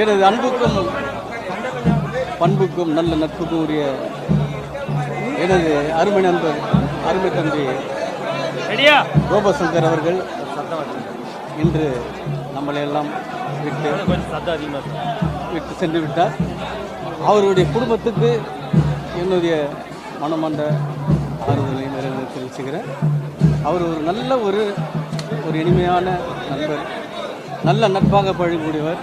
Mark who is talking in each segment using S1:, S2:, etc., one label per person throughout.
S1: எனது அன்புக்கும் பண்புக்கும் நல்ல நட்புக்கும் உரிய எனது அருமை நண்பர் அருமை தம்பி ரோபசங்கர் அவர்கள் இன்று நம்மளை எல்லாம் விட்டு சென்று விட்டார். அவருடைய குடும்பத்துக்கு என்னுடைய மனமார்ந்த ஆறுதலையும் தெரிவிச்சுக்கிறேன். அவர் ஒரு நல்ல ஒரு இனிமையான நண்பர், நல்ல நட்பாக பழகக்கூடியவர்.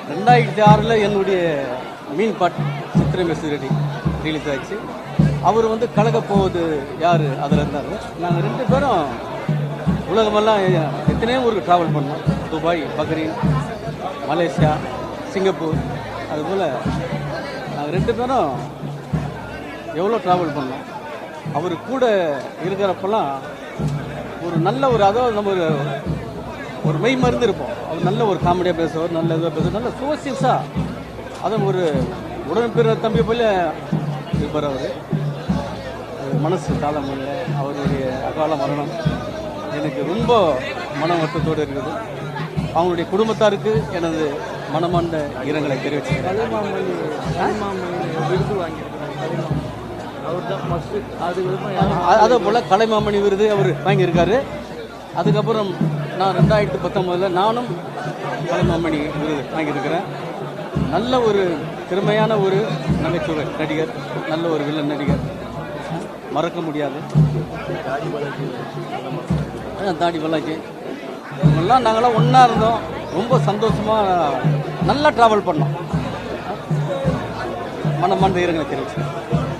S1: 2006 என்னுடைய மீன் பாட் சித்திரை மெசுரெடி ரிலீஸ் ஆச்சு. அவர் கலக்க போவது யார் அதில் இருந்தார். நாங்கள் 2 பேரும் உலகமெல்லாம் எத்தனையோ ஊருக்கு ட்ராவல் பண்ணோம். துபாய், பஹ்ரைன், மலேசியா, சிங்கப்பூர், அதுபோல் நாங்கள் 2 பேரும் எவ்வளோ ட்ராவல் பண்ணோம். அவர் கூட இருக்கிறப்பெல்லாம் ஒரு நல்ல அதாவது நம்ம ஒரு மெய் மருந்து இருப்போம். அவர் நல்ல ஒரு காமெடியாக பேசுவார், நல்ல இதாக பேசுவார், நல்ல சோசியல்ஸாக, அதுவும் ஒரு உடன்பிற தம்பி போல இருப்பார். அவர் மனசு காலம் இல்லை. அவருடைய அகால மரணம் எனக்கு ரொம்ப மன வருத்தத்தோடு இருக்குது. அவங்களுடைய குடும்பத்தாருக்கு எனது மனமார்ந்த இரங்கலை தெரிவிச்சுக்கிறேன்.
S2: விருது வாங்கியிருக்கிறாங்க. அவர் தான் ஃபஸ்ட்டு.
S1: அதே போல் கலைமாமணி விருது அவர் வாங்கியிருக்காரு. அதுக்கப்புறம் நான் 2019 நானும் கலைமாமணி விருது வாங்கியிருக்கிறேன். நல்ல ஒரு திறமையான ஒரு நகைச்சுவை நடிகர், நல்ல ஒரு வில்லன் நடிகர், மறக்க முடியாது. தாடி பாலாஜி இவங்கெல்லாம் நாங்களாம் ஒன்றா இருந்தோம். ரொம்ப சந்தோஷமாக நல்லா ட்ராவல் பண்ணோம். மனமார்ந்த இரங்கலை தெரிவிச்சு